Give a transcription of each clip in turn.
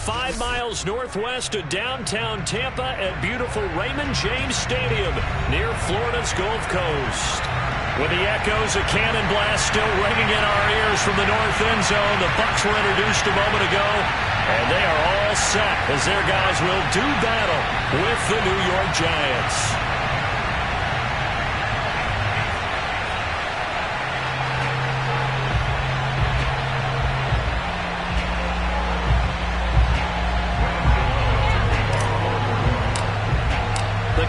5 miles northwest of downtown Tampa at beautiful Raymond James Stadium near Florida's Gulf Coast. With the echoes of cannon blast still ringing in our ears from the north end zone, the Bucs were introduced a moment ago, and they are all set as their guys will do battle with the New York Giants.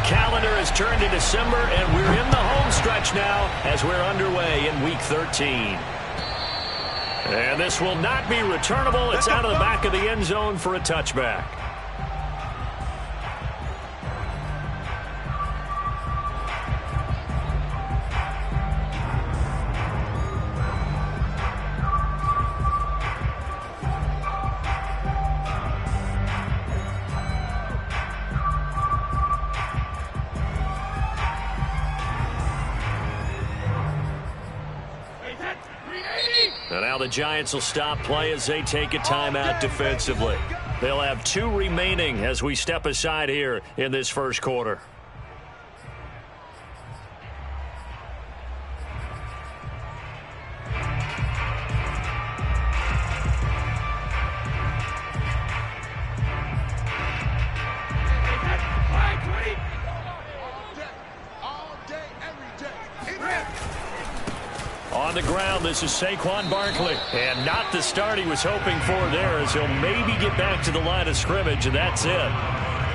Calendar has turned to December, and we're in the home stretch now as we're underway in Week 13. And this will not be returnable. It's out of the back of the end zone for a touchback. And now the Giants will stop play as they take a timeout defensively. They'll have 2 remaining as we step aside here in this first quarter. On the ground, this is Saquon Barkley. And not the start he was hoping for there, as he'll maybe get back to the line of scrimmage, and that's it.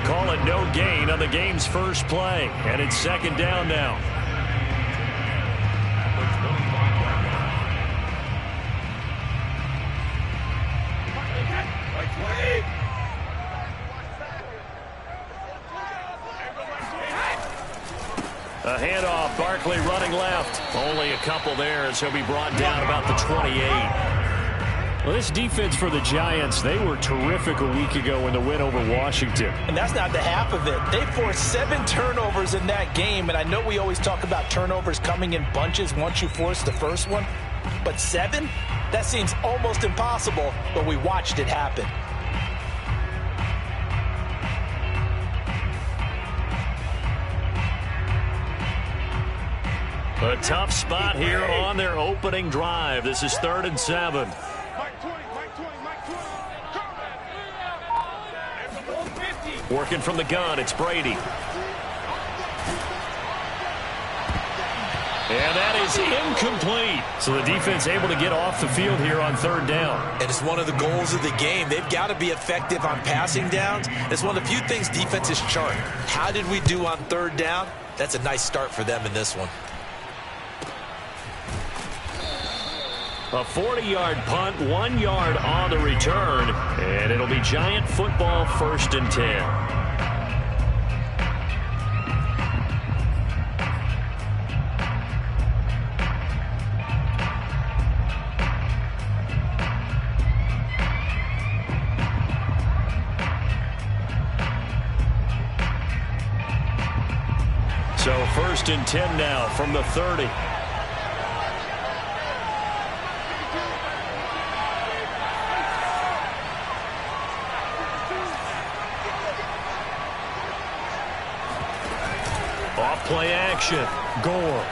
Call it no gain on the game's first play. And it's second down now. A handoff, Barkley running left. Only a couple there as he'll be brought down about the 28. Well, this defense for the Giants, they were terrific a week ago in the win over Washington. And that's not the half of it. They forced 7 turnovers in that game, and I know we always talk about turnovers coming in bunches once you force the first one, but 7? That seems almost impossible, but we watched it happen. A tough spot here on their opening drive. This is 3rd and 7. Working from the gun, it's Brady. And that is incomplete. So the defense able to get off the field here on 3rd down. And it's one of the goals of the game. They've got to be effective on passing downs. It's one of the few things defenses chart. How did we do on 3rd down? That's a nice start for them in this one. A 40-yard punt, 1 yard on the return, and it'll be Giant football 1st and 10. So 1st and 10 now from the 30. Off-play action. Gore.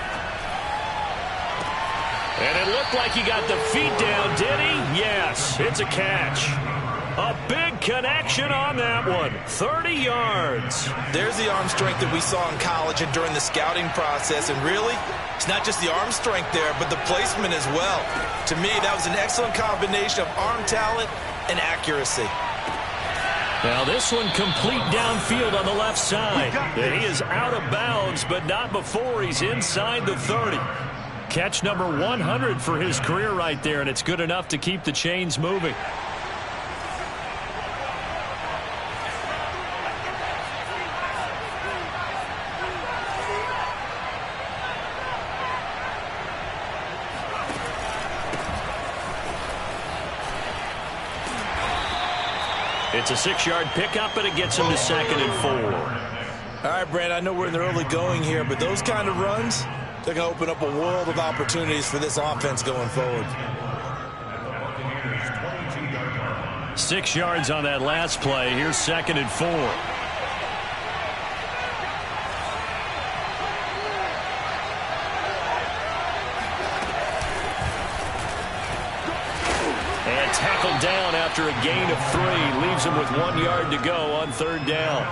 And it looked like he got the feet down, did he? Yes, it's a catch. A big connection on that one. 30 yards. There's the arm strength that we saw in college and during the scouting process. And really, it's not just the arm strength there, but the placement as well. To me, that was an excellent combination of arm talent and accuracy. Now this one complete downfield on the left side. And he is out of bounds, but not before he's inside the 30. Catch number 100 for his career right there, and it's good enough to keep the chains moving. It's a 6-yard pickup, and it gets him to 2nd and 4. All right, Brad, I know we're in the early going here, but those kind of runs, they're going to open up a world of opportunities for this offense going forward. 6 yards on that last play. Here's 2nd and 4. And tackled down after a gain of 3. Leaves him with 1 yard to go on 3rd down.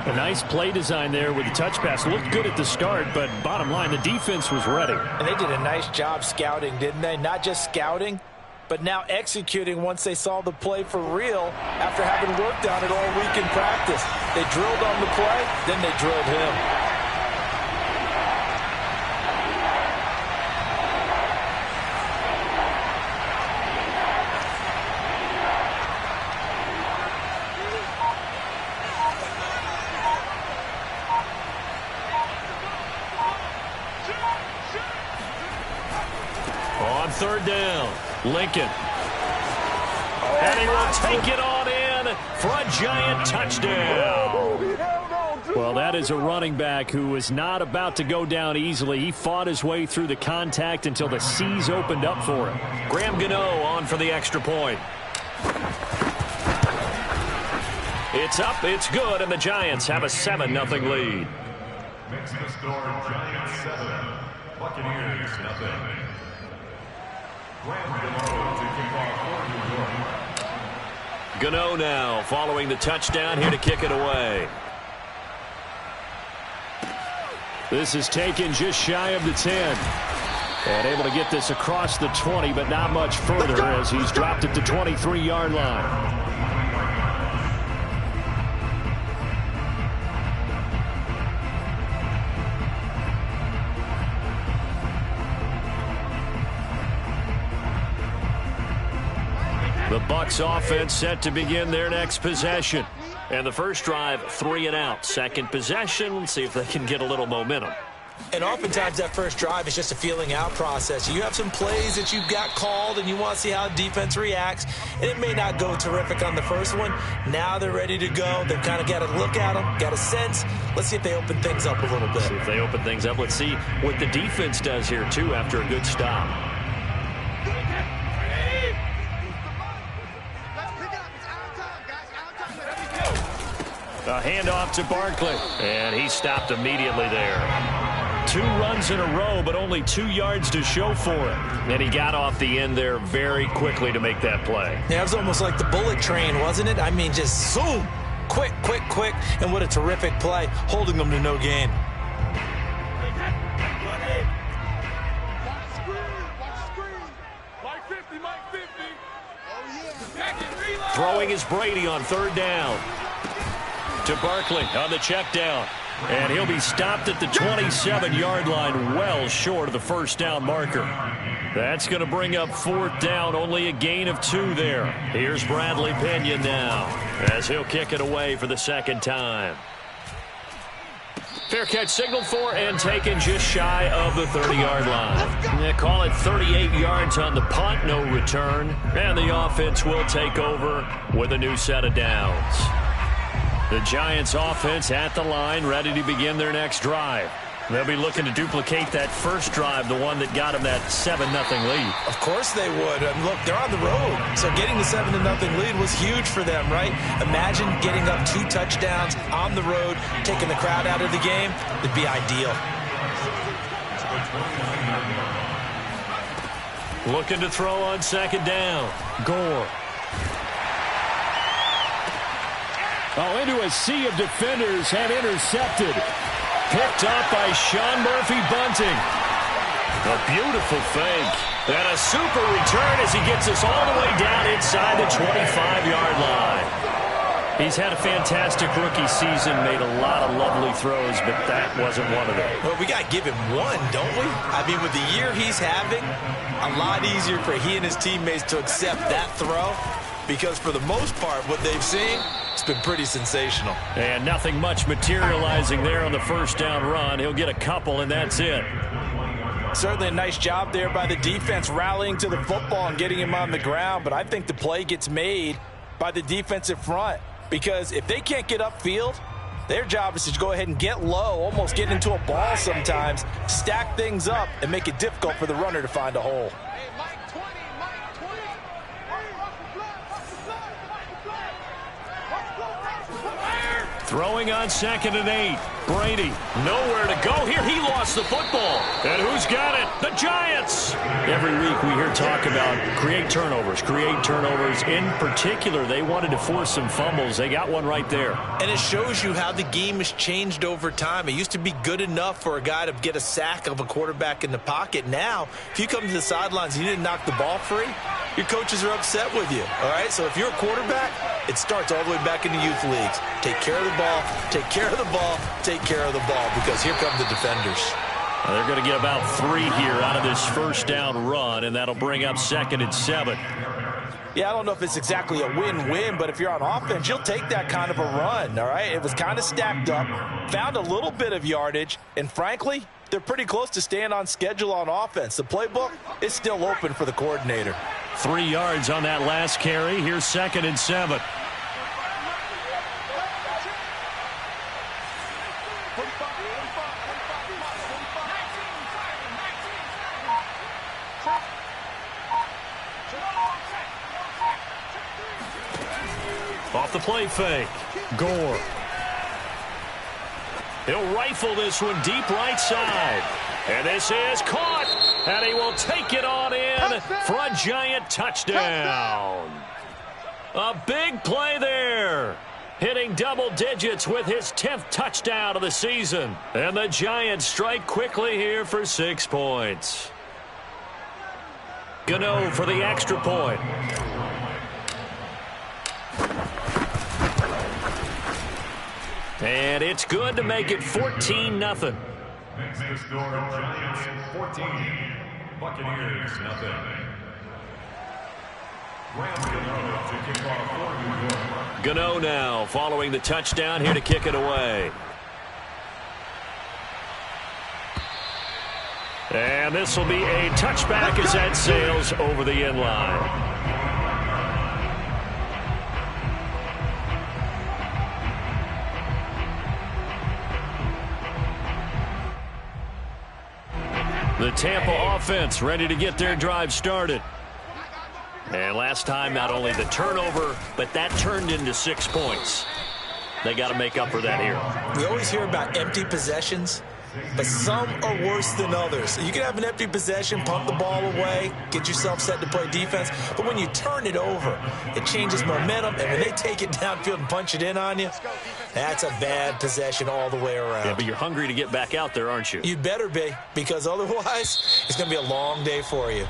A nice play design there with the touch pass. Looked good at the start, but bottom line, the defense was ready. And they did a nice job scouting, didn't they? Not just scouting, but now executing once they saw the play for real after having worked on it all week in practice. They drilled on the play, then they drilled him. On 3rd down, Lincoln. And he will take it on in for a giant touchdown. Well, that is a running back who is not about to go down easily. He fought his way through the contact until the seas opened up for him. Graham Gano on for the extra point. It's up, it's good, and the Giants have a 7-0 lead. Makes the score Giants 7, Buccaneers 0. Gano now following the touchdown here to kick it away. This is taken just shy of the 10. And able to get this across the 20, but not much further as he's dropped at the 23-yard line. The Bucs offense set to begin their next possession. And the first drive, 3 and out. Second possession, let's see if they can get a little momentum. And oftentimes that first drive is just a feeling out process. You have some plays that you've got called and you want to see how defense reacts. And it may not go terrific on the first one. Now they're ready to go. They've kind of got to look at them, got a sense. Let's see if they open things up a little bit. See if they open things up. Let's see what the defense does here, too, after a good stop. A handoff to Barkley, and he stopped immediately there. 2 runs in a row, but only 2 yards to show for it. And he got off the end there very quickly to make that play. Yeah, it was almost like the bullet train, wasn't it? I mean, just zoom, quick, quick, quick, and what a terrific play, holding them to no gain. Throwing is Brady on 3rd down. To Barkley on the check down. And he'll be stopped at the 27-yard line, well short of the first down marker. That's going to bring up 4th down, only a gain of 2 there. Here's Bradley Pena now as he'll kick it away for the 2nd time. Fair catch signaled for and taken just shy of the 30-yard line. They call it 38 yards on the punt, no return. And the offense will take over with a new set of downs. The Giants offense at the line, ready to begin their next drive. They'll be looking to duplicate that first drive, the one that got them that 7-0 lead. Of course they would. And look, they're on the road. So getting the 7-0 lead was huge for them, right? Imagine getting up 2 touchdowns on the road, taking the crowd out of the game. It'd be ideal. Looking to throw on 2nd down. Gore. Oh, into a sea of defenders have intercepted. Picked up by Sean Murphy-Bunting. A beautiful fake. And a super return as he gets us all the way down inside the 25-yard line. He's had a fantastic rookie season, made a lot of lovely throws, but that wasn't one of them. Well, we got to give him one, don't we? I mean, with the year he's having, a lot easier for he and his teammates to accept that throw. Because for the most part, what they've seen, it's been pretty sensational. And nothing much materializing there on the first down run. He'll get a couple, and that's it. Certainly a nice job there by the defense, rallying to the football and getting him on the ground. But I think the play gets made by the defensive front. Because if they can't get upfield, their job is to go ahead and get low, almost get into a ball sometimes, stack things up, and make it difficult for the runner to find a hole. Throwing on 2nd and 8. Brady, nowhere to go here. He lost the football. And who's got it? The Giants. Every week we hear talk about create turnovers. In particular, they wanted to force some fumbles. They got one right there. And it shows you how the game has changed over time. It used to be good enough for a guy to get a sack of a quarterback in the pocket. Now, if you come to the sidelines and you didn't knock the ball free, your coaches are upset with you. All right? So if you're a quarterback, it starts all the way back in the youth leagues. Take care of the ball, take care of the ball, take care of the ball, because here come the defenders. They're going to get about 3 here out of this first down run, and that'll bring up 2nd and 7. Yeah, I don't know if it's exactly a win-win, but if you're on offense, you'll take that kind of a run, all right? It was kind of stacked up, found a little bit of yardage, and frankly, they're pretty close to staying on schedule on offense. The playbook is still open for the coordinator. 3 yards on that last carry. Here's 2nd and 7. Off the play fake. Gore. He'll rifle this one deep right side. And this is caught. And he will take it on in for a Giant touchdown. A big play there. Hitting double digits with his 10th touchdown of the season. And the Giants strike quickly here for 6 points. Gano for the extra point. And it's good to make it 14-0. Makes the score Giants 14, Buccaneers 0. Gano to kick off for New York. Gano now following the touchdown here to kick it away. And this will be a touchback as that sails over the end line. The Tampa offense ready to get their drive started. And last time, not only the turnover, but that turned into 6 points. They got to make up for that here. We always hear about empty possessions, but some are worse than others. You can have an empty possession, pump the ball away, get yourself set to play defense, but when you turn it over, it changes momentum, and when they take it downfield and punch it in on you, that's a bad possession all the way around. Yeah, but you're hungry to get back out there, aren't you? You'd better be, because otherwise, it's going to be a long day for you.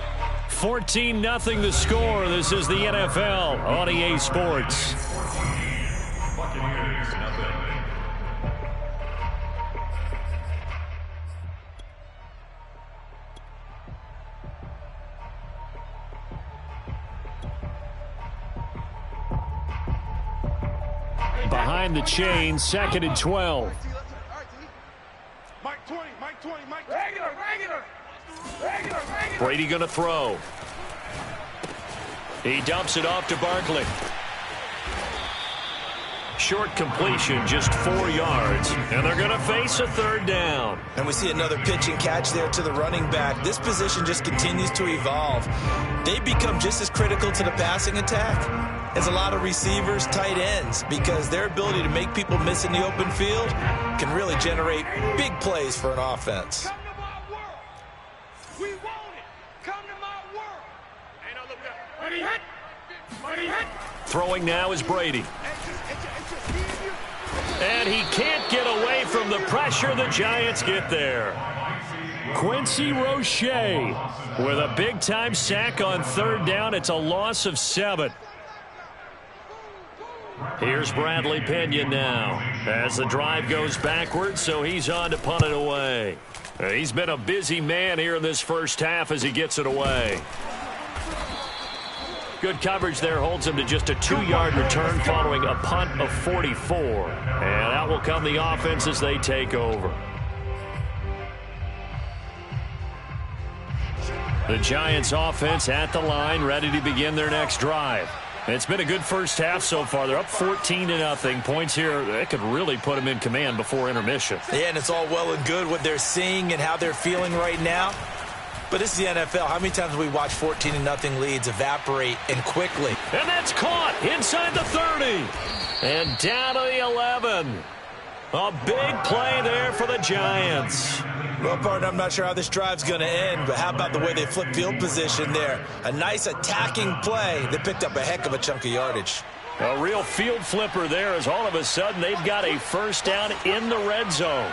14-0 the score. This is the NFL on EA Sports. Buccaneers 0. Behind the chain, 2nd and 12. Brady going to throw. He dumps it off to Barkley. Short completion, just 4 yards. And they're going to face a 3rd down. And we see another pitch and catch there to the running back. This position just continues to evolve. They become just as critical to the passing attack as a lot of receivers, tight ends, because their ability to make people miss in the open field can really generate big plays for an offense. Come to my world. We want it. Come to my world. Ain't no look up. When he hit. When he hit. Throwing now is Brady. And he can't get away from the pressure. The Giants get there. Quincy Roche with a big-time sack on 3rd down. It's a loss of 7. Here's Bradley Pinion now as the drive goes backwards, so he's on to punt it away. He's been a busy man here in this first half as he gets it away. Good coverage there holds him to just a 2-yard return following a punt of 44. And out will come the offense as they take over. The Giants offense at the line, ready to begin their next drive. It's been a good first half so far. They're up 14-0. Points here that could really put them in command before intermission. Yeah, and it's all well and good what they're seeing and how they're feeling right now. But this is the NFL. How many times have we watched 14-0 leads evaporate and quickly? And that's caught inside the 30. And down to the 11. A big play there for the Giants. Well, partner, I'm not sure how this drive's going to end, but how about the way they flip field position there? A nice attacking play that picked up a heck of a chunk of yardage. A real field flipper there as all of a sudden they've got a first down in the red zone.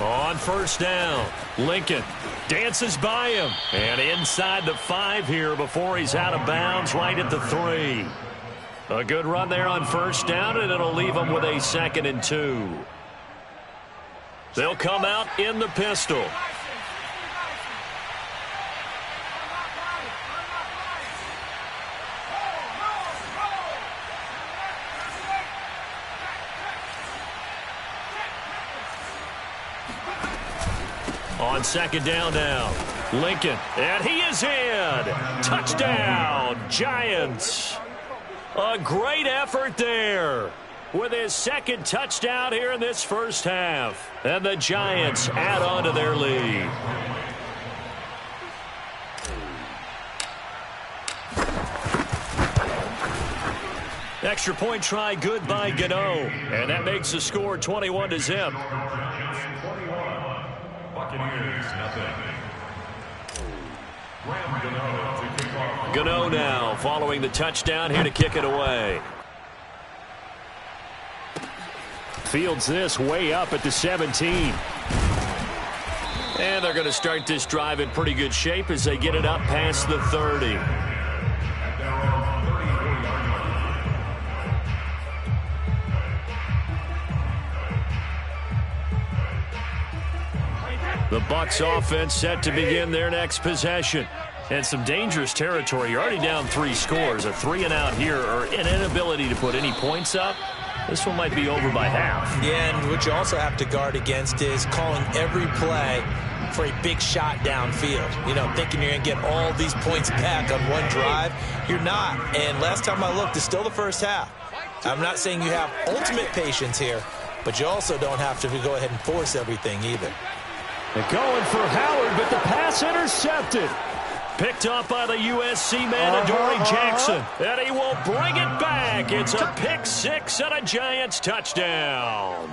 On first down, Lincoln dances by him. And inside the 5 here before he's out of bounds right at the 3. A good run there on first down, and it'll leave him with a 2nd and 2. They'll come out in the pistol. On 2nd down now, Lincoln, and he is in. Touchdown, Giants. A great effort there with his 2nd touchdown here in this first half. And the Giants add on to their lead. Extra point try good by Gano. And that makes the score 21-0. Buccaneers, nothing. Gano now following the touchdown here to kick it away. Fields this way up at the 17. And they're going to start this drive in pretty good shape as they get it up past the 30. The Bucs offense set to begin their next possession. And some dangerous territory. You're already down 3 scores. A 3-and-out here or an inability to put any points up. This one might be over by half. Yeah, and what you also have to guard against is calling every play for a big shot downfield. You know, thinking you're going to get all these points back on one drive. You're not. And last time I looked, it's still the first half. I'm not saying you have ultimate patience here, but you also don't have to go ahead and force everything either. They're going for Howard, but the pass intercepted. Picked up by the USC man, Adoree Jackson. And he will bring it back. It's a pick 6 and a Giants touchdown.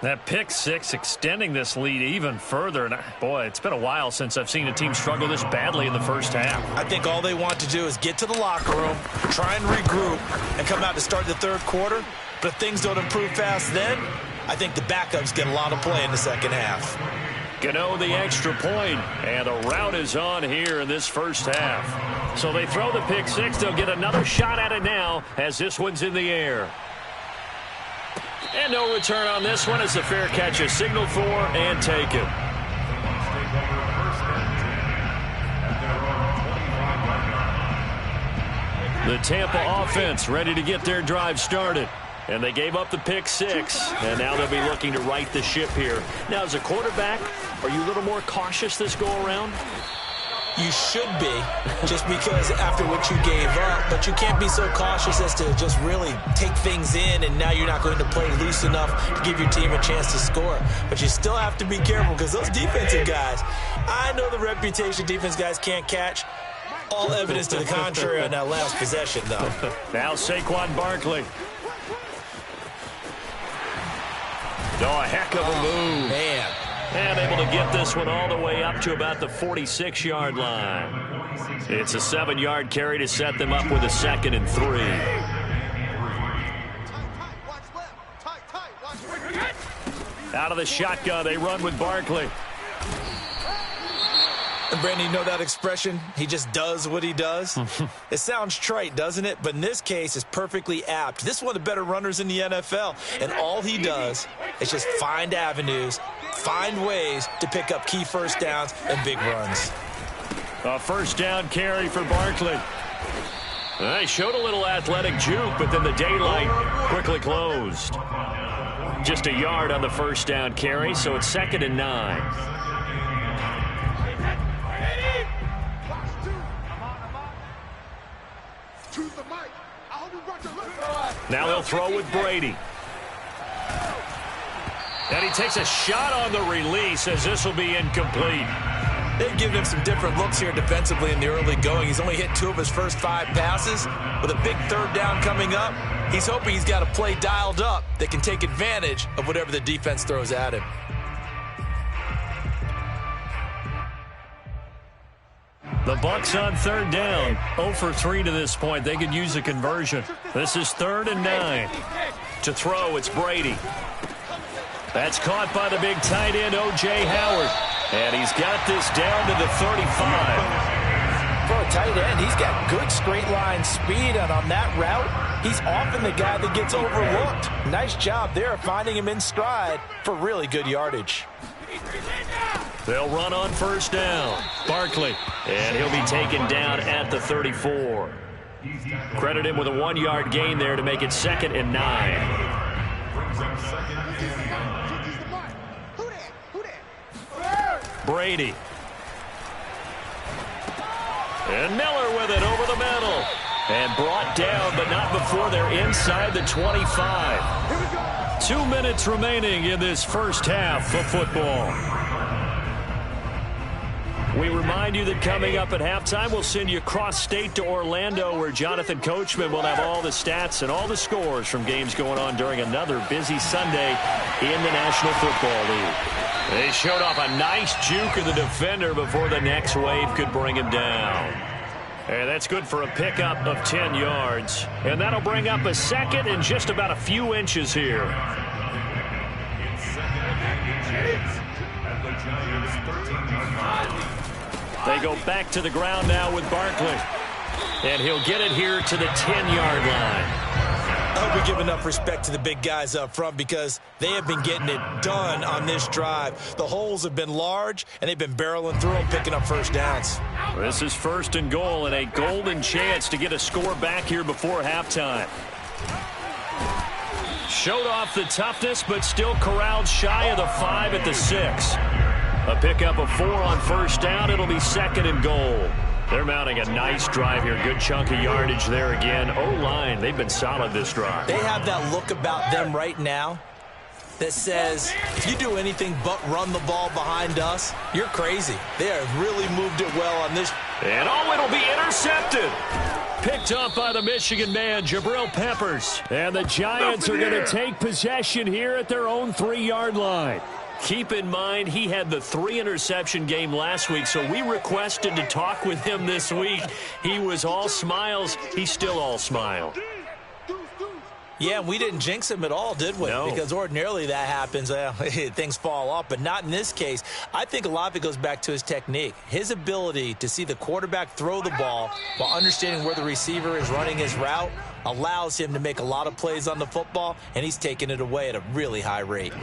That pick 6 extending this lead even further. And boy, it's been a while since I've seen a team struggle this badly in the first half. I think all they want to do is get to the locker room, try and regroup, and come out to start the third quarter. But if things don't improve fast then, I think the backups get a lot of play in the second half. Gano the extra point, and a rout is on here in this first half. So they throw the pick 6. They'll get another shot at it now as this one's in the air. And no return on this one as the fair catch is signaled for and taken. The Tampa offense ready to get their drive started. And they gave up the pick 6, and now they'll be looking to right the ship here. Now, as a quarterback, are you a little more cautious this go-around? You should be, just because after what you gave up. But you can't be so cautious as to just really take things in, and now you're not going to play loose enough to give your team a chance to score. But you still have to be careful because those defensive guys, I know the reputation defense guys can't catch. All evidence to the contrary on that last possession, though. Now Saquon Barkley. Oh, a heck of a move. Man. And able to get this one all the way up to about the 46-yard line. It's a 7-yard carry to set them up with a 2nd and 3. Out of the shotgun, they run with Barkley. And Brandon, you know that expression? He just does what he does. It sounds trite, doesn't it? But in this case, it's perfectly apt. This is one of the better runners in the NFL. And all he does is just find avenues, find ways to pick up key first downs and big runs. A first down carry for Barkley. He showed a little athletic juke, but then the daylight quickly closed. Just a yard on the first down carry, so it's 2nd and 9. Now they'll throw with Brady. And he takes a shot on the release as this will be incomplete. They've given him some different looks here defensively in the early going. He's only hit 2 of his first 5 passes. With a big 3rd down coming up, he's hoping he's got a play dialed up that can take advantage of whatever the defense throws at him. The Bucs on 3rd down. 0 for 3 to this point. They could use a conversion. This is 3rd and 9. To throw, it's Brady. That's caught by the big tight end, O.J. Howard. And he's got this down to the 35. For a tight end, he's got good straight line speed, and on that route, he's often the guy that gets overlooked. Nice job there finding him in stride for really good yardage. They'll run on 1st down. Barkley. And he'll be taken down at the 34. Credit him with a 1-yard gain there to make it 2nd and 9. Brady. And Miller with it over the middle. And brought down, but not before they're inside the 25. 2 minutes remaining in this first half of football. We remind you that coming up at halftime, we'll send you cross-state to Orlando, where Jonathan Coachman will have all the stats and all the scores from games going on during another busy Sunday in the National Football League. They showed off a nice juke of the defender before the next wave could bring him down. And that's good for a pickup of 10 yards. And that'll bring up a 2nd and just about a few inches here. They go back to the ground now with Barkley. And he'll get it here to the 10-yard line. I hope we give enough respect to the big guys up front because they have been getting it done on this drive. The holes have been large, and they've been barreling through them, picking up 1st downs. This is 1st and goal and a golden chance to get a score back here before halftime. Showed off the toughness, but still corralled shy of the 5 at the 6. A pickup of 4 on 1st down. It'll be 2nd and goal. They're mounting a nice drive here. Good chunk of yardage there again. O-line, they've been solid this drive. They have that look about them right now that says, if you do anything but run the ball behind us, you're crazy. They have really moved it well on this. And it'll be intercepted. Picked up by the Michigan man, Jabril Peppers. And the Giants are going to take possession here at their own 3-yard line. Keep in mind, he had the 3-interception game last week, so we requested to talk with him this week. He was all smiles. He's still all smile. Yeah, we didn't jinx him at all, did we? No. Because ordinarily that happens. Things fall off, but not in this case. I think a lot of it goes back to his technique. His ability to see the quarterback throw the ball while understanding where the receiver is running his route allows him to make a lot of plays on the football, and he's taking it away at a really high rate.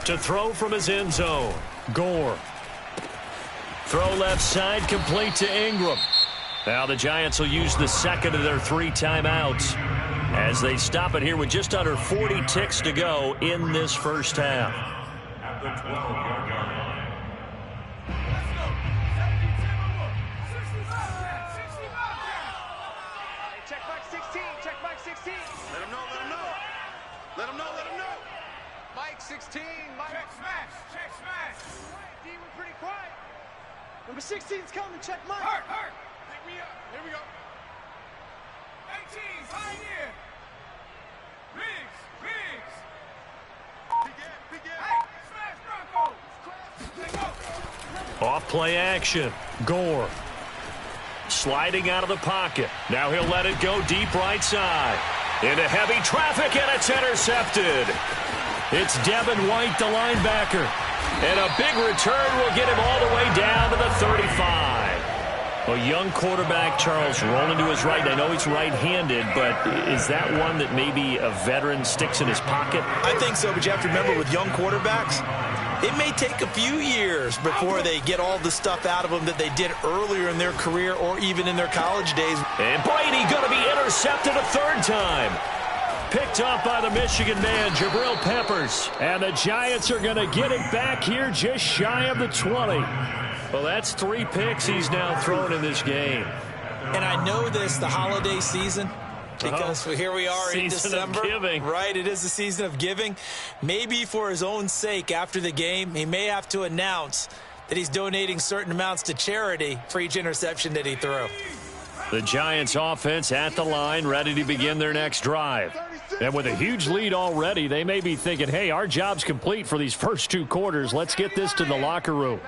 To throw from his end zone, Gore. Throw left side, complete to Ingram. Now the Giants will use the 2nd of their 3 timeouts as they stop it here with just under 40 ticks to go in this first half. At the 12-yard line. Check back 16, check back 16. Let him know, let him know. Let him know, let him know. Mike 16, Mike. Check smash, check smash. D, we're pretty quiet. Number 16's coming, check Mike. Hurt. Pick me up, here we go. 18's Pioneer. Riggs. Big Ed. Hey, smash Bronco. Off play action, Gore. Sliding out of the pocket. Now he'll let it go deep right side. Into heavy traffic, and it's intercepted. It's Devin White, the linebacker. And a big return will get him all the way down to the 35. A young quarterback, Charles, rolling to his right. I know he's right-handed, but is that one that maybe a veteran sticks in his pocket? I think so, but you have to remember with young quarterbacks, it may take a few years before they get all the stuff out of them that they did earlier in their career or even in their college days. And Brady going to be intercepted a 3rd time. picked up by the Michigan man, Jabril Peppers. And the Giants are going to get it back here just shy of the 20. Well, that's 3 picks he's now thrown in this game. And I know this, the holiday season, because here we are in December. Of giving. Right, it is the season of giving. Maybe for his own sake after the game, he may have to announce that he's donating certain amounts to charity for each interception that he threw. The Giants offense at the line, ready to begin their next drive. And with a huge lead already, they may be thinking, hey, our job's complete for these first 2 quarters. Let's get this to the locker room.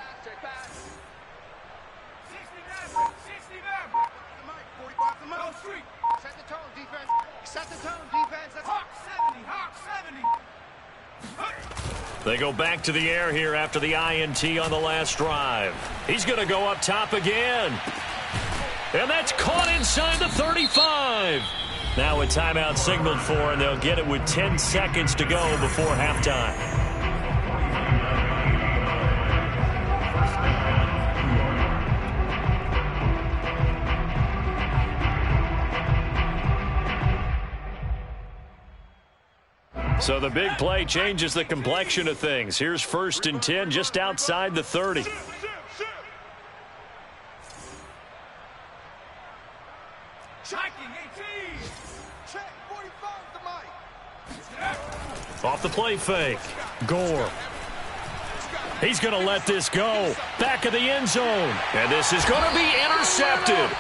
They go back to the air here after the INT on the last drive. He's going to go up top again. And that's caught inside the 35. Now a timeout signaled for, and they'll get it with 10 seconds to go before halftime. So the big play changes the complexion of things. Here's 1st and 10 just outside the 30. Off the play fake. Gore. He's going to let this go. Back of the end zone. And this is going to be intercepted.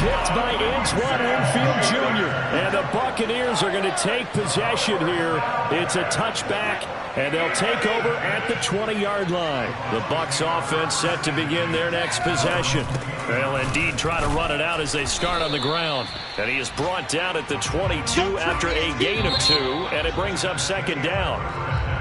Picked by Antoine Winfield Jr. And the Buccaneers are going to take possession here. It's a touchback, and they'll take over at the 20-yard line. The Bucs offense set to begin their next possession. They'll indeed try to run it out as they start on the ground. And he is brought down at the 22 after a gain of 2, and it brings up 2nd down.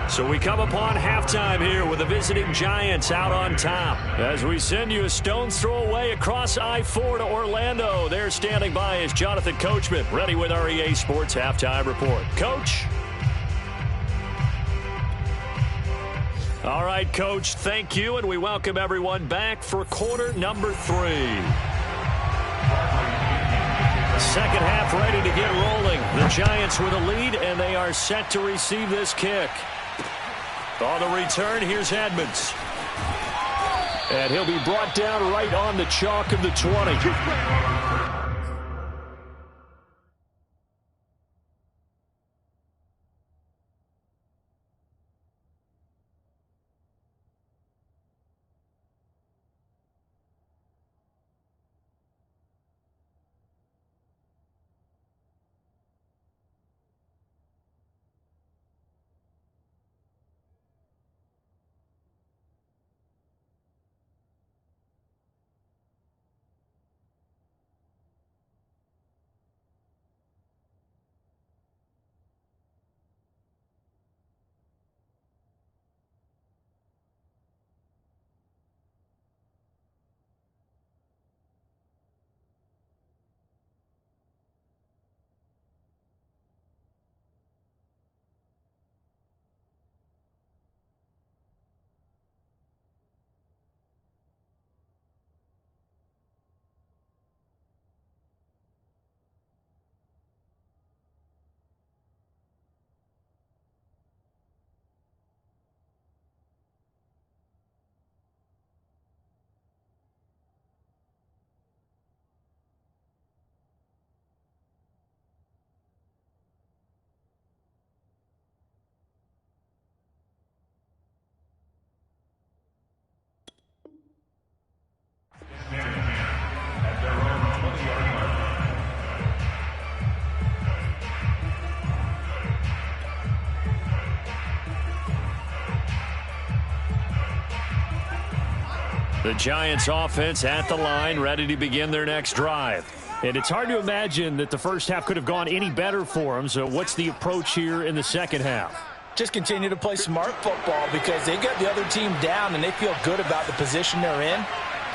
So we come upon halftime here with the visiting Giants out on top. As we send you a stone's throw away across I-4 to Orlando. There standing by is Jonathan Coachman, ready with our EA Sports Halftime Report. Coach? All right, Coach, thank you, and we welcome everyone back for quarter number 3. Second half ready to get rolling. The Giants with a lead, and they are set to receive this kick. On the return, here's Edmonds. And he'll be brought down right on the chalk of the 20. The Giants offense at the line, ready to begin their next drive. And it's hard to imagine that the first half could have gone any better for them. So what's the approach here in the second half? Just continue to play smart football because they got the other team down and they feel good about the position they're in.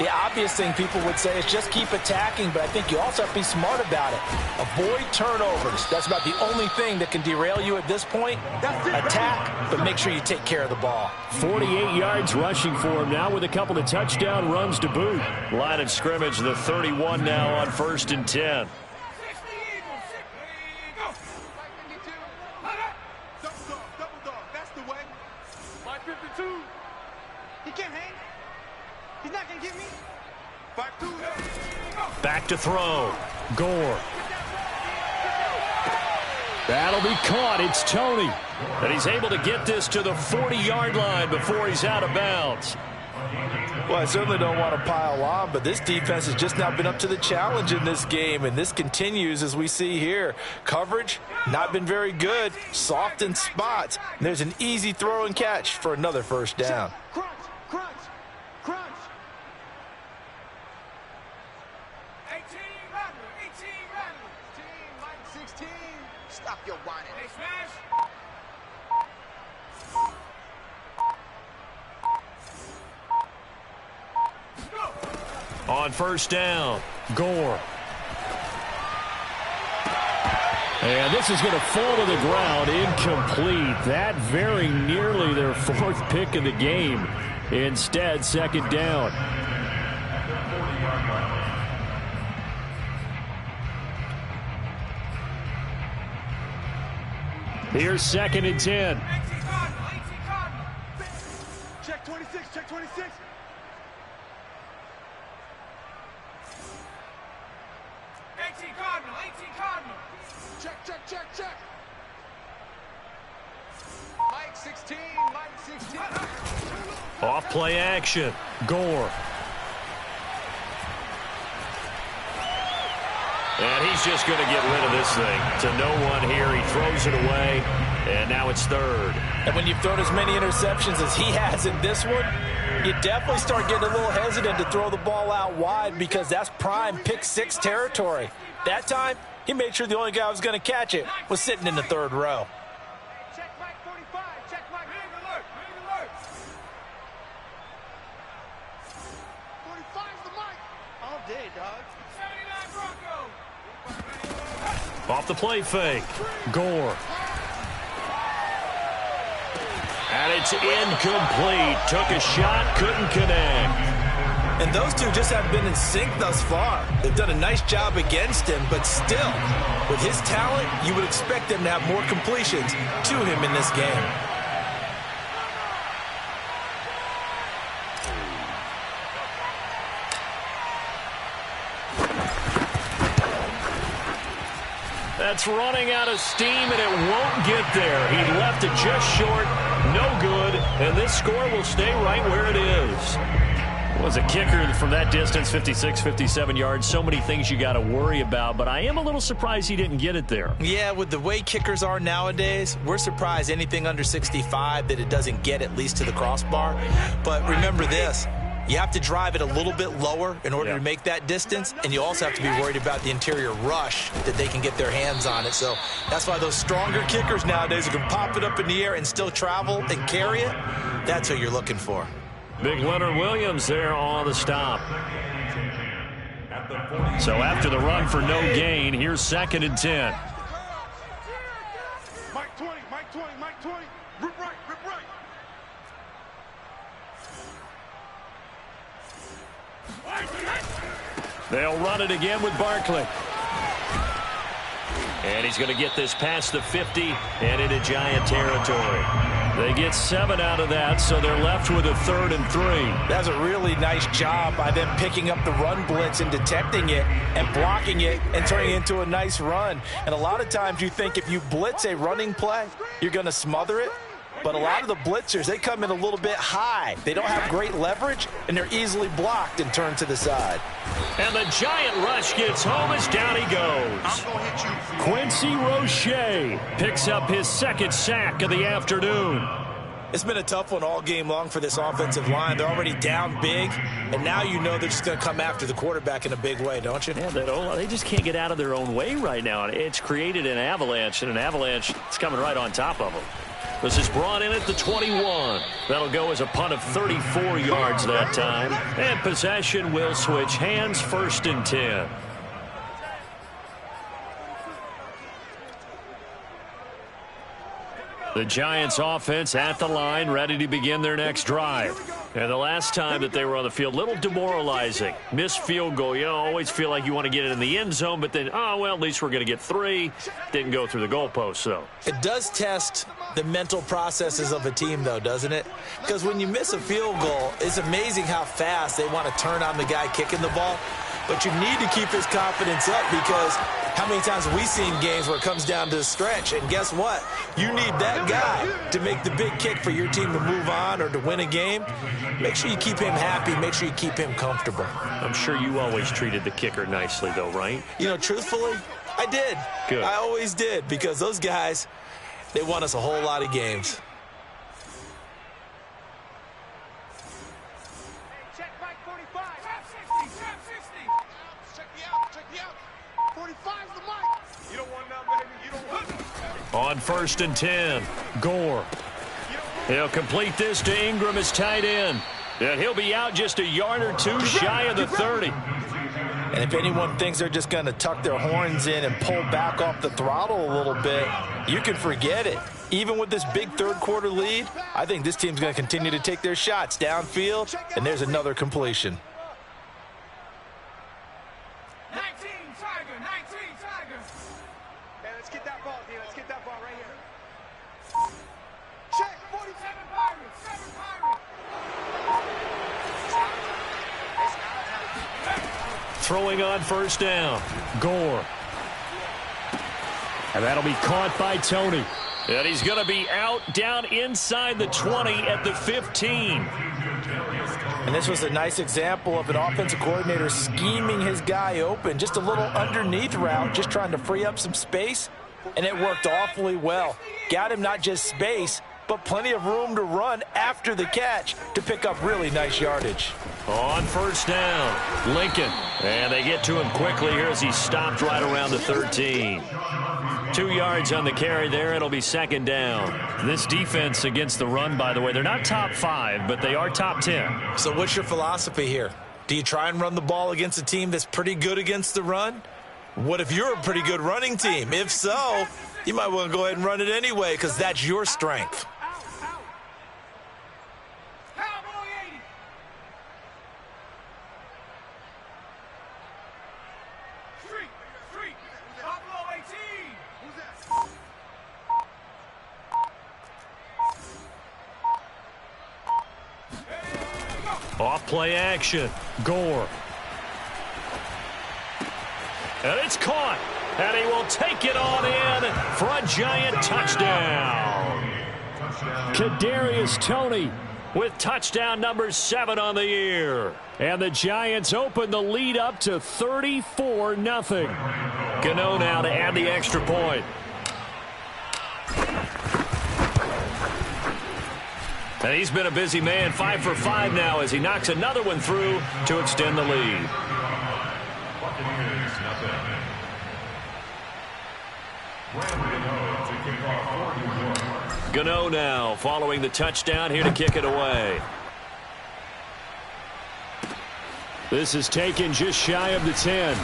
The obvious thing people would say is just keep attacking, but I think you also have to be smart about it. Avoid turnovers. That's about the only thing that can derail you at this point. Attack, but make sure you take care of the ball. 48 yards rushing for him now with a couple of touchdown runs to boot. Line of scrimmage, the 31 now on 1st and 10. 52. He can't hang. He's not going to get me. 5-2. Back to throw. Gore. That'll be caught. It's Tony. And he's able to get this to the 40-yard line before he's out of bounds. Well, I certainly don't want to pile on, but this defense has just not been up to the challenge in this game, and this continues as we see here. Coverage, not been very good, soft in spots. And there's an easy throw and catch for another first down. Crunch, crunch, crunch. 18, Randall, 18, Randall. 16, Mike, 16. Stop your whining. Hey, smash. On first down, Gore. And this is going to fall to the ground, incomplete. That very nearly their fourth pick of the game. Instead, second down. Here's second and 10. Check 26, check 26. 18 Cardinal, 18 Cardinal. Check, check, check, check. Mike 16, Mike 16. Off play action. Gore. And he's just going to get rid of this thing to no one here. He throws it away, and now it's third. And when you've thrown as many interceptions as he has in this one, you definitely start getting a little hesitant to throw the ball out wide because that's prime pick-6 territory. That time, he made sure the only guy who was going to catch it was sitting in the third row. Check Mike 45, check Mike. Big alert, big alert. 45's the mic. All day, dog. 79 Bronco. Off the play fake. Gore. And it's incomplete. Took a shot, couldn't connect. And those two just haven't been in sync thus far. They've done a nice job against him, but still, with his talent, you would expect them to have more completions to him in this game. That's running out of steam, and it won't get there. He left it just short, no good, and this score will stay right where it is. Was a kicker from that distance, 56, 57 yards. So many things you got to worry about, but I am a little surprised he didn't get it there. Yeah, with the way kickers are nowadays, we're surprised anything under 65 that it doesn't get at least to the crossbar. But remember this. You have to drive it a little bit lower in order to make that distance, and you also have to be worried about the interior rush that they can get their hands on it. So that's why those stronger kickers nowadays who can pop it up in the air and still travel and carry it, that's what you're looking for. Big Leonard Williams there on the stop. So after the run for no gain, here's second and 10. Mike 20, Mike 20, Mike 20. Rip right, rip right. They'll run it again with Barkley. And he's going to get this past the 50 and into Giant territory. They get 7 out of that, so they're left with a 3rd and 3. That's a really nice job by them picking up the run blitz and detecting it and blocking it and turning it into a nice run. And a lot of times you think if you blitz a running play, you're going to smother it. But a lot of the blitzers, they come in a little bit high. They don't have great leverage, and they're easily blocked and turned to the side. And the Giant rush gets home as down he goes. Quincy Roche picks up his 2nd sack of the afternoon. It's been a tough one all game long for this offensive line. They're already down big, and now you know they're just going to come after the quarterback in a big way, don't you? Yeah, they just can't get out of their own way right now. It's created an avalanche, and an avalanche is coming right on top of them. This is brought in at the 21. That'll go as a punt of 34 yards that time. And possession will switch hands, 1st and 10. The Giants offense at the line, ready to begin their next drive. And the last time that they were on the field, a little demoralizing. Missed field goal. You always feel like you want to get it in the end zone, but then, oh, well, at least we're going to get 3. Didn't go through the goalpost, though. It does test the mental processes of a team, though, doesn't it? Because when you miss a field goal, it's amazing how fast they want to turn on the guy kicking the ball. But you need to keep his confidence up, because how many times have we seen games where it comes down to the stretch? And guess what? You need that guy to make the big kick for your team to move on or to win a game. Make sure you keep him happy. Make sure you keep him comfortable. I'm sure you always treated the kicker nicely, though, right? You know, truthfully, I did. Good. I always did, because those guys, they won us a whole lot of games. Check Mike 45. Trap 60, trap 60. Check me out, check me out. 45's the mic. You don't want none, baby. You don't want none. On 1st and 10, Gore. He'll complete this to Ingram as tight end. And he'll be out just a yard or 2 shy of the 30. And if anyone thinks they're just going to tuck their horns in and pull back off the throttle a little bit, you can forget it. Even with this big third-quarter lead, I think this team's going to continue to take their shots downfield, and there's another completion. 19 Tiger, 19 Tiger. Hey, let's get that ball, D. Let's get that ball right here. Check 47 Pirates, 7 Pirates. Throwing on 1st down, Gore. And that'll be caught by Tony. And he's going to be out down inside the 20 at the 15. And this was a nice example of an offensive coordinator scheming his guy open. Just a little underneath route, just trying to free up some space. And it worked awfully well. Got him not just space, but plenty of room to run after the catch to pick up really nice yardage. On 1st down, Lincoln. And they get to him quickly here as he stopped right around the 13. 2 yards on the carry there. It'll be 2nd down. This defense against the run, by the way, they're not top 5, but they are top 10. So what's your philosophy here? Do you try and run the ball against a team that's pretty good against the run? What if you're a pretty good running team? If so, you might want to go ahead and run it anyway, because that's your strength. Off play action, Gore. And it's caught. And he will take it on in for a giant touchdown. Kadarius Toney with touchdown number 7 on the year. And the Giants open the lead up to 34-0. Gano now to add the extra point. And he's been a busy man, 5 for 5 now as he knocks another one through to extend the lead. Gano now following the touchdown here to kick it away. This is taken just shy of the 10.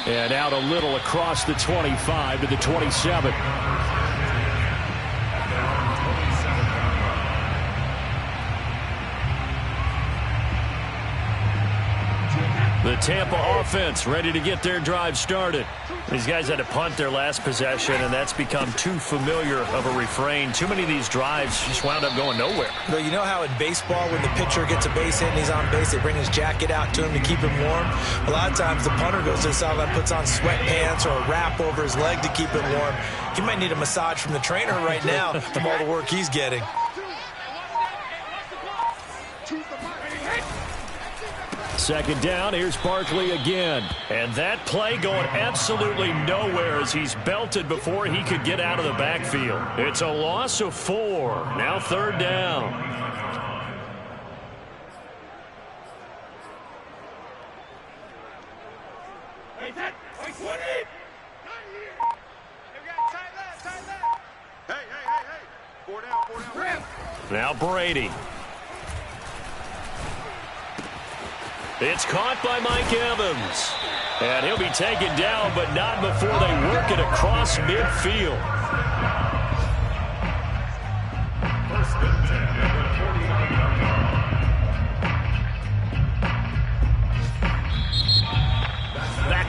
And out a little across the 25 to the 27. The Tampa offense ready to get their drive started. These guys had to punt their last possession, and that's become too familiar of a refrain. Too many of these drives just wound up going nowhere. Well, you know how in baseball when the pitcher gets a base hit and he's on base, they bring his jacket out to him to keep him warm? A lot of times the punter goes to the sideline, puts on sweatpants or a wrap over his leg to keep him warm. He might need a massage from the trainer right now from all the work he's getting. Second down, here's Barkley again. And that play going absolutely nowhere as he's belted before he could get out of the backfield. It's a loss of 4. Now 3rd down. Hey, that, hey, 20! Hey. 4 down. Now Brady. It's caught by Mike Evans. And he'll be taken down, but not before they work it across midfield.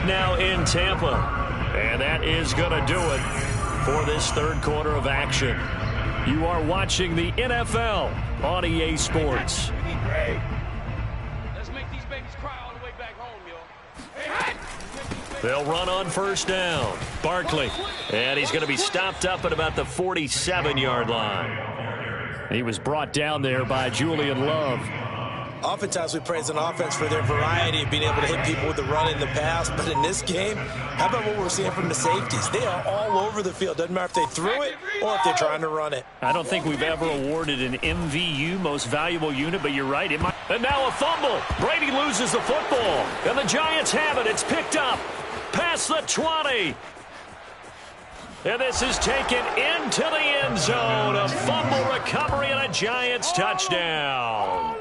now in Tampa. And that is going to do it for this third quarter of action. You are watching the NFL on EA Sports. Let's make these babies cry all the way back home, yo. They'll run on first down. Barkley. And he's going to be stopped up at about the 47-yard line. He was brought down there by Julian Love. Oftentimes we praise an offense for their variety of being able to hit people with the run in the pass. But in this game, how about what we're seeing from the safeties? They are all over the field. Doesn't matter if they threw it or if they're trying to run it. I don't think we've ever awarded an MVU, most valuable unit, but you're right. And now a fumble. Brady loses the football. And the Giants have it. It's picked up past the 20. And this is taken into the end zone. A fumble recovery and a Giants touchdown.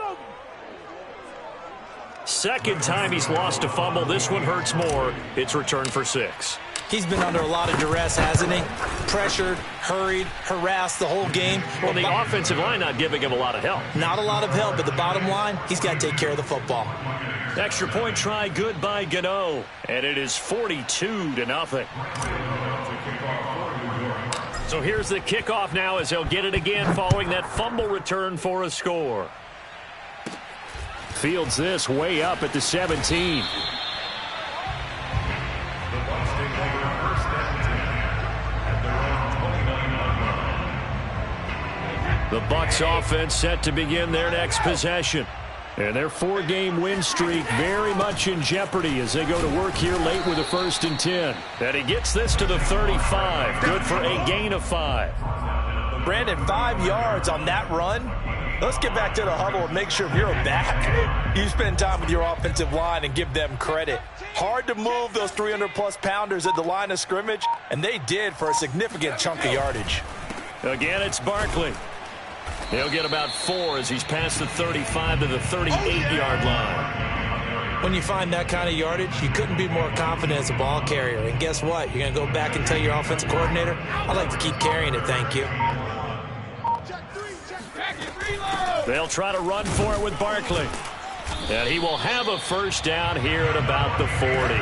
Second time he's lost a fumble. This one hurts more. It's returned for 6. He's been under a lot of duress, hasn't he? Pressured, hurried, harassed the whole game. Well, the offensive line not giving him a lot of help. Not a lot of help, but the bottom line, he's got to take care of the football. Extra point try, good by Gano. And it is 42-0. So here's the kickoff now as he'll get it again following that fumble return for a score. Fields this way up at the 17. The Bucs offense set to begin their next possession. And their 4-game win streak very much in jeopardy as they go to work here late with a 1st and 10. And he gets this to the 35. Good for a gain of 5. Brandon, 5 yards on that run. Let's get back to the huddle and make sure if you're a back, you spend time with your offensive line and give them credit. Hard to move those 300-plus pounders at the line of scrimmage, and they did for a significant chunk of yardage. Again, it's Barkley. He'll get about 4 as he's past the 35 to the 38-yard line. When you find that kind of yardage, you couldn't be more confident as a ball carrier. And guess what? You're going to go back and tell your offensive coordinator, I'd like to keep carrying it, thank you. They'll try to run for it with Barkley. And he will have a first down here at about the 40.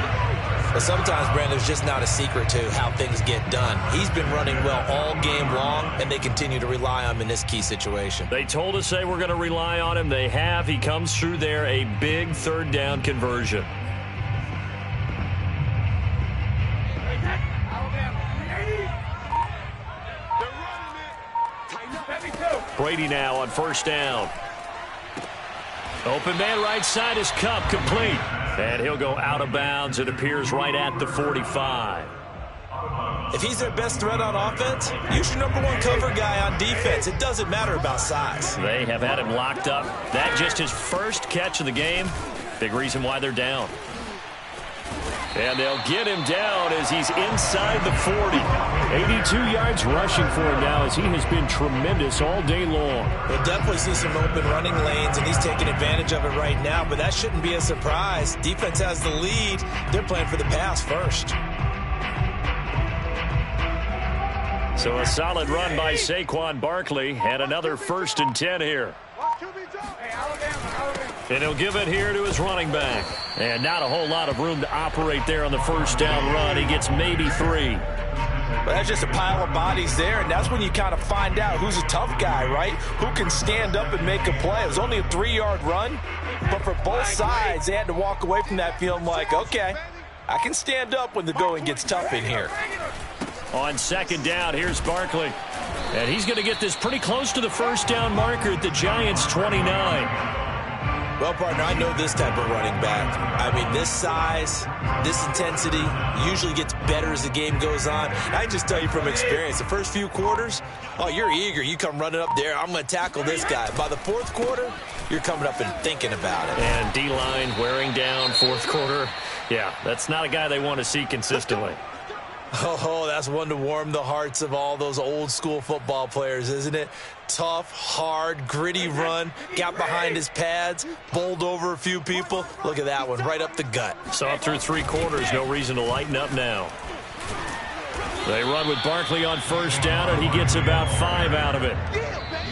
But sometimes, Brandon, there's just not a secret to how things get done. He's been running well all game long, and they continue to rely on him in this key situation. They told us they were going to rely on him. They have. He comes through there, a big third down conversion. Brady now on first down. Open man right side is Cup, complete. And he'll go out of bounds. It appears right at the 45. If he's their best threat on offense, use your #1 cover guy on defense. It doesn't matter about size. They have had him locked up. That just his first catch of the game. Big reason why they're down. And they'll get him down as he's inside the 40. 82 yards rushing for him now as he has been tremendous all day long. We'll definitely see some open running lanes, and he's taking advantage of it right now, but that shouldn't be a surprise. Defense has the lead. They're playing for the pass first. So a solid run by Saquon Barkley and another 1st and 10 here. And he'll give it here to his running back. And not a whole lot of room to operate there on the first down run. He gets maybe 3. But that's just a pile of bodies there, and that's when you kind of find out who's a tough guy, right? Who can stand up and make a play. It was only a 3-yard run, but for both sides, they had to walk away from that feeling like, okay, I can stand up when the going gets tough in here. On second down, here's Barkley. And he's going to get this pretty close to the first down marker at the Giants' 29. Well, partner, I know this type of running back. I mean, this size, this intensity usually gets better as the game goes on. I can just tell you from experience, the first few quarters, oh, you're eager. You come running up there, I'm going to tackle this guy. By the 4th quarter, you're coming up and thinking about it. And D-line wearing down 4th quarter. Yeah, that's not a guy they want to see consistently. Oh, that's one to warm the hearts of all those old school football players, isn't it? Tough, hard, gritty run, got behind his pads, bowled over a few people. Look at that one, right up the gut. Saw it through 3 quarters, no reason to lighten up now. They run with Barkley on first down, and he gets about 5 out of it.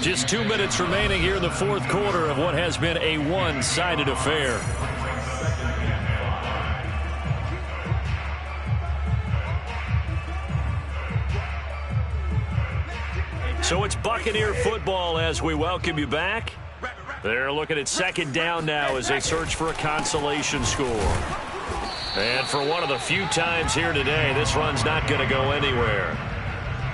Just 2 minutes remaining here in the 4th quarter of what has been a one-sided affair. So it's Buccaneer football as we welcome you back. They're looking at second down now as they search for a consolation score. And for one of the few times here today, this run's not going to go anywhere.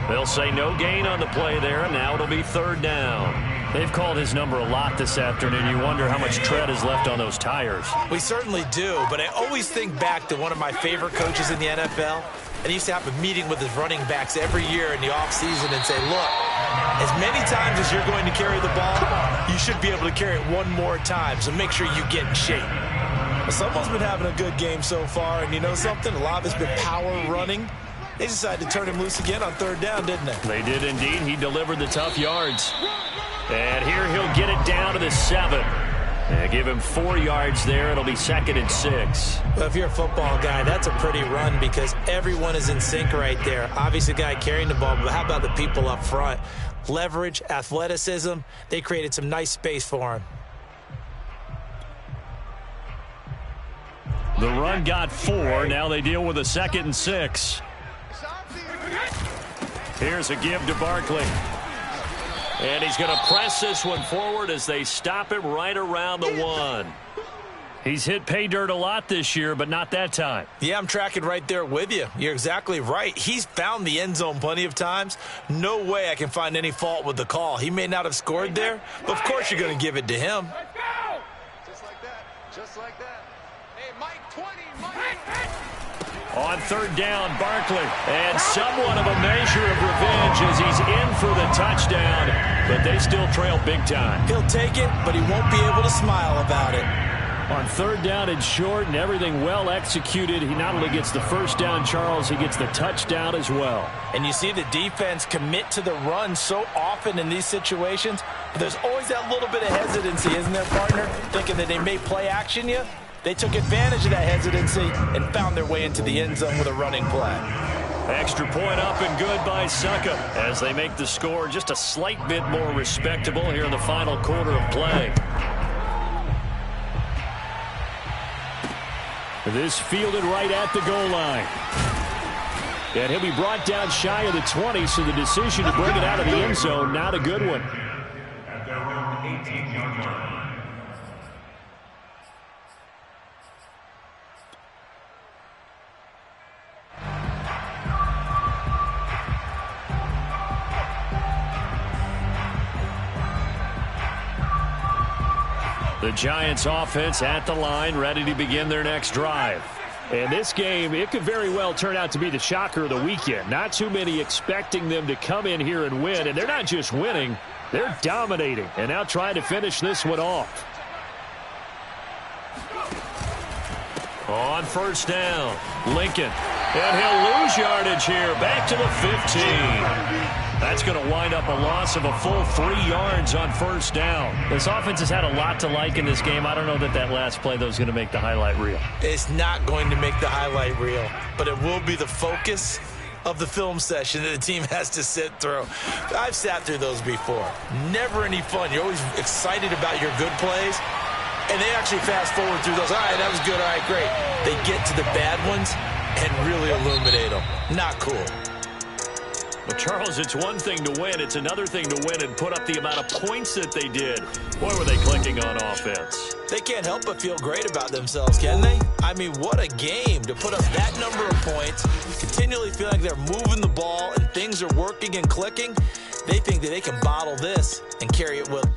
They'll say no gain on the play there, and now it'll be third down. They've called his number a lot this afternoon. You wonder how much tread is left on those tires. We certainly do, but I always think back to one of my favorite coaches in the NFL. And he used to have a meeting with his running backs every year in the offseason and say, look, as many times as you're going to carry the ball, you should be able to carry it one more time, so make sure you get in shape. Well, someone's been having a good game so far, and you know something? A lot of it's been power running. They decided to turn him loose again on third down, didn't they? They did indeed. He delivered the tough yards. And here he'll get it down to the 7. And give him 4 yards there. It'll be 2nd and 6. Well, if you're a football guy, that's a pretty run because everyone is in sync right there. Obviously, the guy carrying the ball, but how about the people up front? Leverage, athleticism. They created some nice space for him. The run got 4. Now they deal with a 2nd and 6. Here's a give to Barkley. And he's going to press this one forward as they stop him right around the 1. He's hit pay dirt a lot this year, but not that time. Yeah, I'm tracking right there with you. You're exactly right. He's found the end zone plenty of times. No way I can find any fault with the call. He may not have scored there, but of course you're going to give it to him. Let's go! Just like that. Just like that. Hey, Mike, 20. Mike. On third down, Barkley. And somewhat of a measure of revenge as he's in for the touchdown. But they still trail big time. He'll take it, but he won't be able to smile about it. On third down and short and everything well executed, he not only gets the first down, Charles, he gets the touchdown as well. And you see the defense commit to the run so often in these situations, but there's always that little bit of hesitancy, isn't there, partner? Thinking that they may play action you. They took advantage of that hesitancy and found their way into the end zone with a running play. Extra point up and good by Succa as they make the score just a slight bit more respectable here in the final quarter of play. This fielded right at the goal line. And he'll be brought down shy of the 20, so the decision to bring it out of the end zone, not a good one. At their own 18-yard line. The Giants offense at the line, ready to begin their next drive. And this game, it could very well turn out to be the shocker of the weekend. Not too many expecting them to come in here and win. And they're not just winning, they're dominating. And now trying to finish this one off. On first down, Lincoln. And he'll lose yardage here, back to the 15. That's going to wind up a loss of a full 3 yards on first down. This offense has had a lot to like in this game. I don't know that last play, though, is going to make the highlight reel. It's not going to make the highlight reel, but it will be the focus of the film session that the team has to sit through. I've sat through those before. Never any fun. You're always excited about your good plays, and they actually fast forward through those. All right, that was good. All right, great. They get to the bad ones and really illuminate them. Not cool. Well, Charles, it's one thing to win. It's another thing to win and put up the amount of points that they did. Boy, were they clicking on offense. They can't help but feel great about themselves, can they? I mean, what a game to put up that number of points, continually feel like they're moving the ball and things are working and clicking. They think that they can bottle this and carry it with